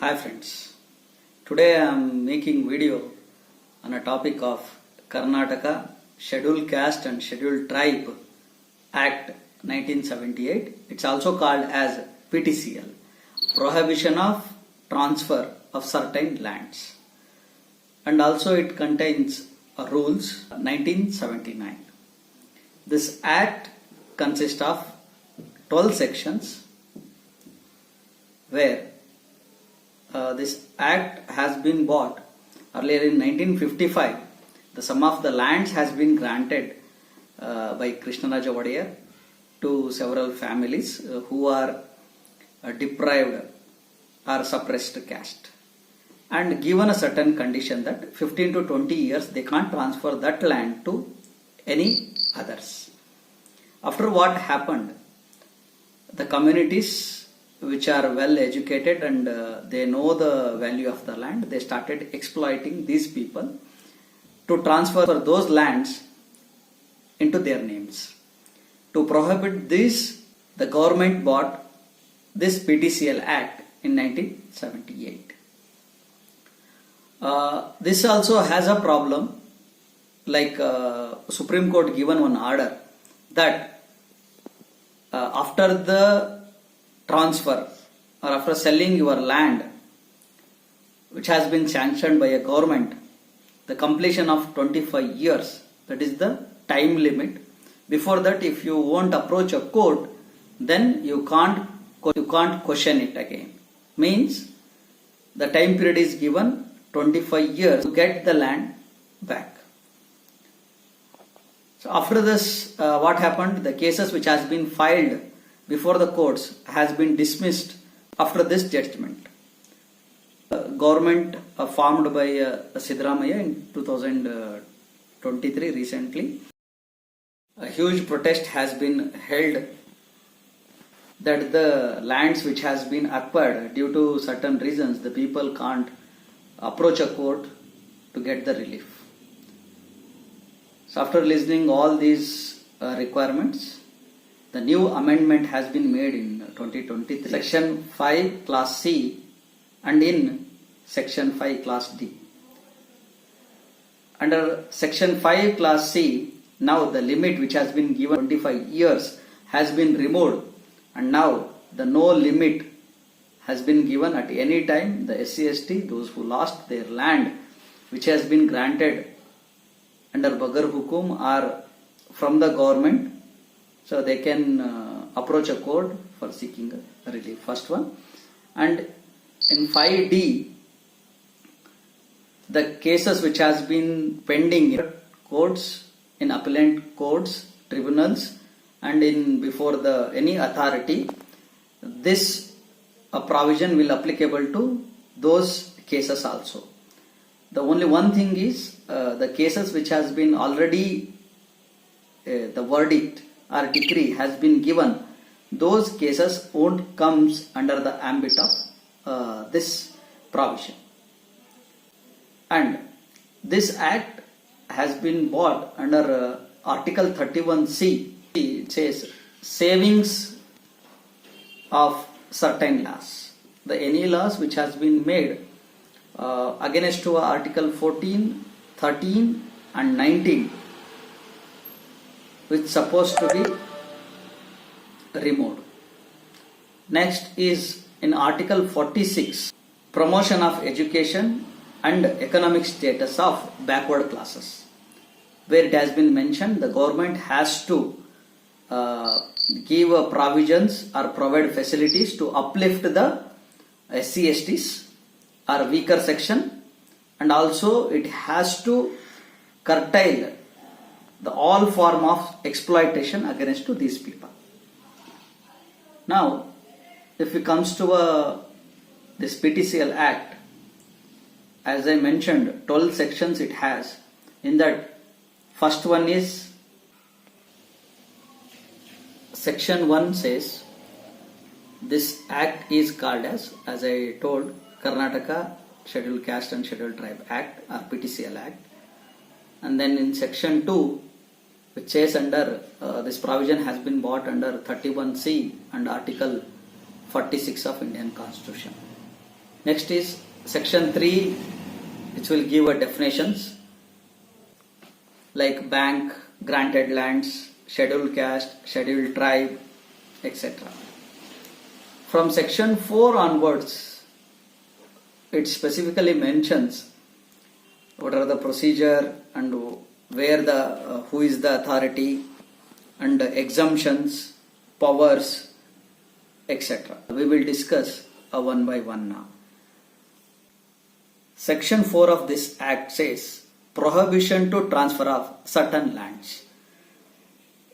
Hi friends, today I am making video on a topic of Karnataka Scheduled Caste and Scheduled Tribe Act 1978. It's also called as PTCL, Prohibition of Transfer of Certain Lands. And also it contains rules 1979. This act consists of 12 sections where this act has been bought earlier in 1955. The sum of the lands has been granted by Krishnaraja Wadiyar to several families who are deprived or suppressed caste, and given a certain condition that 15 to 20 years they can't transfer that land to any others. After what happened, the communities which are well educated and they know the value of the land, they started exploiting these people to transfer those lands into their names. To prohibit this, the government bought this PTCL Act in 1978. This also has a problem, like Supreme Court given one order that after the transfer or after selling your land which has been sanctioned by a government, the completion of 25 years, that is the time limit. Before that, if you won't approach a court, then you can't question it again. Means the time period is given 25 years to get the land back. So after this, what happened? The cases which has been filed before the courts has been dismissed after this judgment. Government formed by Siddaramaiah in 2023 recently. A huge protest has been held that the lands which has been acquired due to certain reasons, the people can't approach a court to get the relief. So after listening all these requirements, the new amendment has been made in 2023, Section 5 Class C and in Section 5 Class D. Under Section 5 Class C, now the limit which has been given 25 years has been removed, and now the no limit has been given at any time. The SC/ST, those who lost their land which has been granted under Bagar Hukum or from the government, so they can approach a court for seeking a relief. First one. And in 5D, the cases which has been pending in courts, in appellant courts, tribunals, and in before the any authority, this provision will applicable to those cases also. The only one thing is the cases which has been already the verdict or decree has been given, those cases won't comes under the ambit of this provision. And this act has been bought under Article 31C. It says savings of certain laws. Any laws which has been made against to Article 14, 13 and 19, which is supposed to be removed. Next is in Article 46, promotion of education and economic status of backward classes, where it has been mentioned the government has to give provisions or provide facilities to uplift the SC/STs or weaker section, and also it has to curtail the all form of exploitation against to these people. Now, if it comes to this PTCL Act, as I mentioned, 12 sections it has. In that, first one is Section 1 says, this act is called as I told, Karnataka Scheduled Caste and Scheduled Tribe Act or PTCL Act. And then in Section 2, which says under this provision has been bought under 31C and Article 46 of Indian Constitution. Next is section 3, which will give a definitions like bank, granted lands, scheduled caste, scheduled tribe, etc. From section 4 onwards, it specifically mentions what are the procedure and where the who is the authority and exemptions, powers, etc. We will discuss one by one now. Section 4 of this act says prohibition to transfer of certain lands.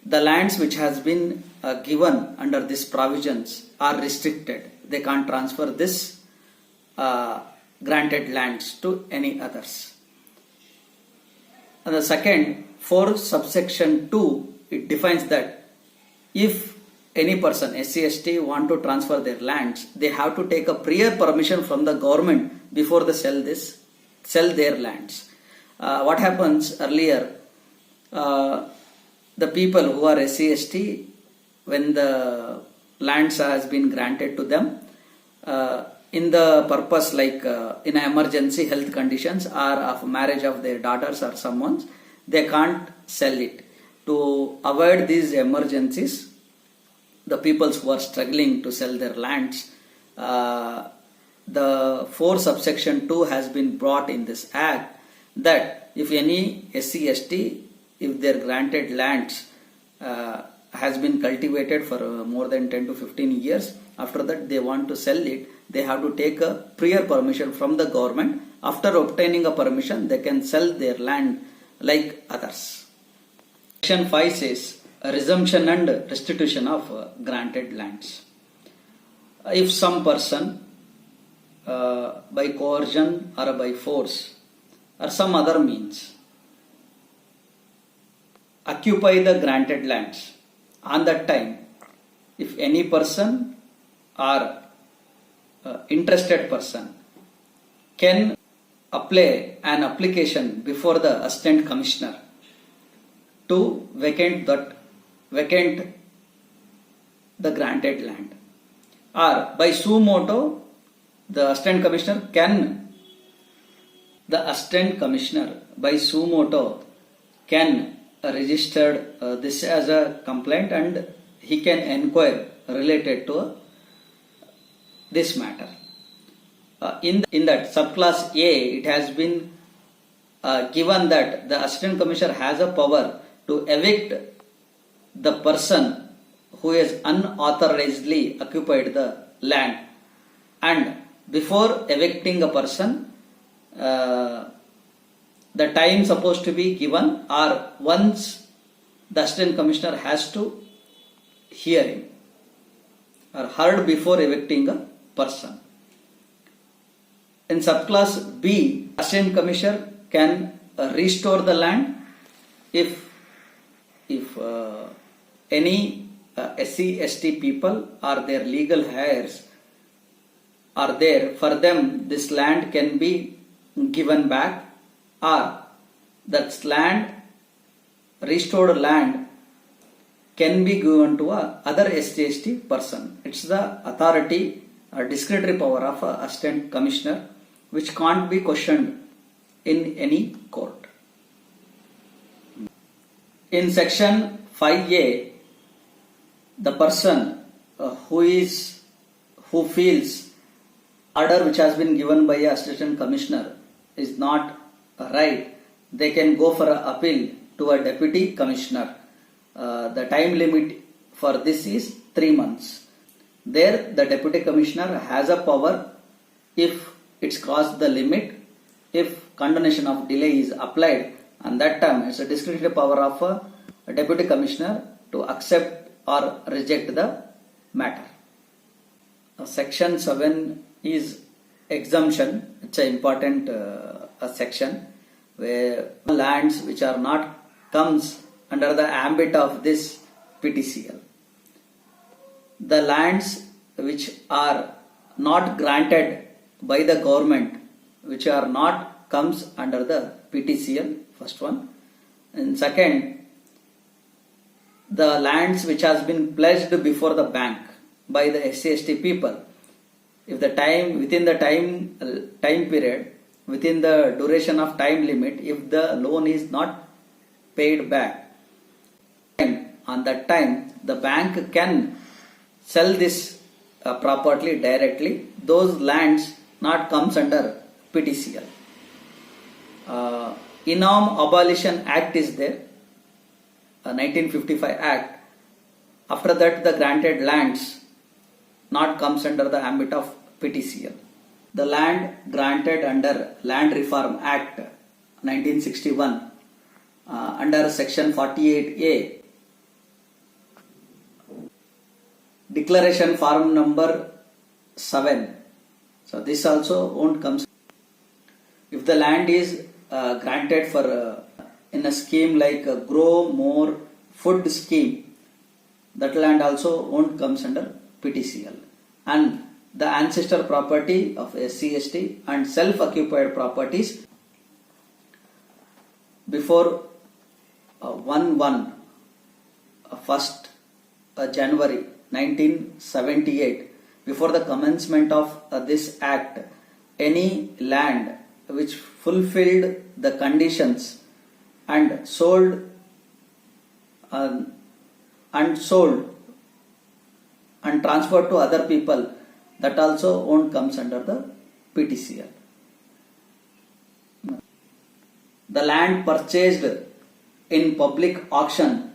The lands which has been given under these provisions are restricted. They can't transfer this granted lands to any others. And the second, for subsection 2, it defines that if any person, SC/ST, want to transfer their lands, they have to take a prior permission from the government before they sell their lands. What happens earlier, the people who are SC/ST, when the lands has been granted to them, in the purpose like in emergency health conditions or of marriage of their daughters or someone's, they can't sell it. To avoid these emergencies, the peoples who are struggling to sell their lands, the 4 subsection 2 has been brought in this act that if any SC/ST, if their granted lands has been cultivated for more than 10 to 15 years, after that they want to sell it, they have to take a prior permission from the government. After obtaining a permission, they can sell their land like others. Section 5 says resumption and restitution of granted lands. If some person by coercion or by force or some other means occupy the granted lands, on that time, if any person or interested person can apply an application before the assistant commissioner to vacate the granted land, or by suo motu, the assistant commissioner by suo motu can register this as a complaint and he can inquire related to this matter. In that subclass A, it has been given that the assistant commissioner has a power to evict the person who has unauthorizedly occupied the land, and before evicting a person, the time supposed to be given, or once the assistant commissioner has to hear him or heard before evicting a person. In subclass B, assistant commissioner can restore the land if any SC/ST people or their legal heirs are there. For them, this land can be given back, or that land, restored land, can be given to a other SC/ST person. It's the authority or discretionary power of a assistant commissioner, which can't be questioned in any court. In section 5A, the person who feels order which has been given by a assistant commissioner is not right, they can go for an appeal to a deputy commissioner. The time limit for this is 3 months. There, the deputy commissioner has a power, if it's crossed the limit, if condonation of delay is applied, and that time it's a discretionary power of a deputy commissioner to accept or reject the matter. Section 7 is exemption. It's an important section where lands which are not comes under the ambit of this PTCL. The lands which are not granted by the government, which are not comes under the PTCL, first one. And second, the lands which has been pledged before the bank by the SC/ST people, if the time within the time period, within the duration of time limit, if the loan is not paid back, on that time the bank can sell this property directly. Those lands not comes under PTCL. Enorm Abolition Act is there, 1955 Act. After that, the granted lands not comes under the ambit of PTCL. The land granted under Land Reform Act 1961 under section 48A, declaration form number 7. So this also won't come. If the land is granted for in a scheme like a grow more food scheme, that land also won't comes under PTCL. And the ancestor property of SC/ST and self-occupied properties before 1st January 1978, before the commencement of this act, any land which fulfilled the conditions and sold and transferred to other people, that also won't comes under the PTCL. The land purchased in public auction,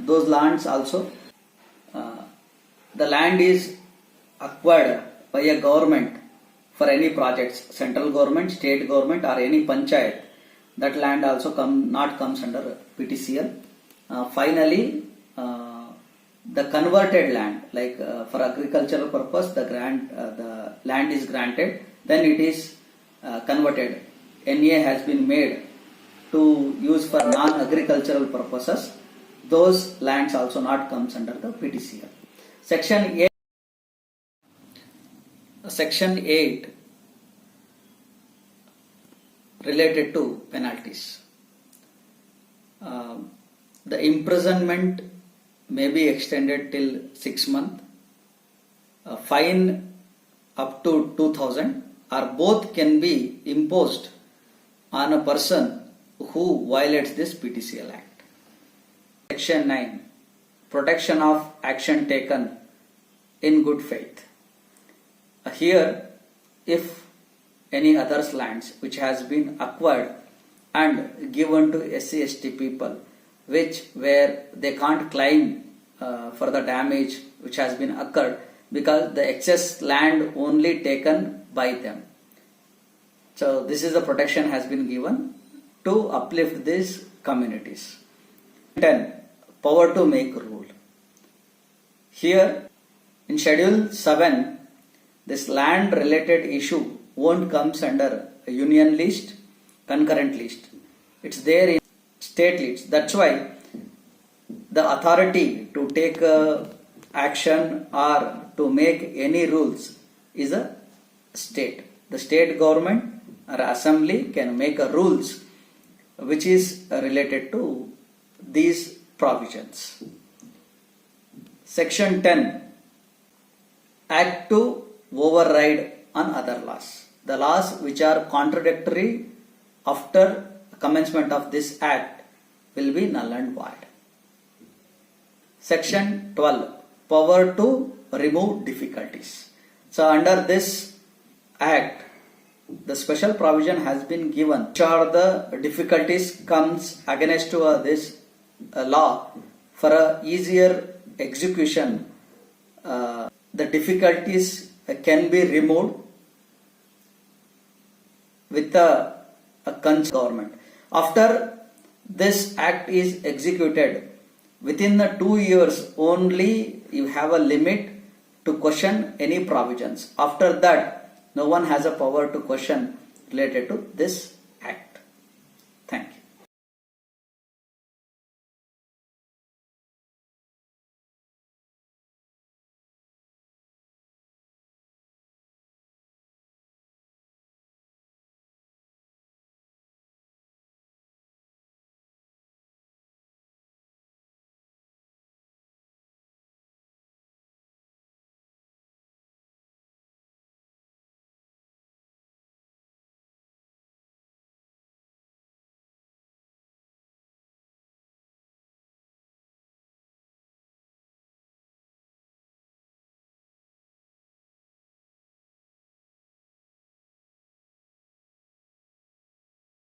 those lands also, the land is acquired by a government for any projects, central government, state government or any panchayat, that land also not comes under PTCL. Finally, the converted land, like for agricultural purpose, the land is granted, then it is converted. NA has been made to use for non-agricultural purposes. Those lands also not comes under the PTCL. Section 8 related to penalties. The imprisonment may be extended till 6 months, fine up to 2,000, or both can be imposed on a person who violates this PTCL Act. Section 9, protection of action taken in good faith. Here, if any other's lands which has been acquired and given to SC/ST people, where they can't claim for the damage which has been occurred, because the excess land only taken by them. So this is the protection has been given to uplift these communities. 10. Power to make rule. Here in Schedule 7, this land related issue won't comes under a union list, concurrent list. It's there in state list. That's why the authority to take action or to make any rules is a state. The state government or assembly can make a rules which is related to these provisions. Section 10. Act to override on other laws. The laws which are contradictory after commencement of this act will be null and void. Section 12. Power to remove difficulties. So under this act, the special provision has been given. Which are the difficulties comes against this law for a easier execution. The difficulties can be removed with a concerned government. After this act is executed, within the 2 years only you have a limit to question any provisions. After that, no one has a power to question related to this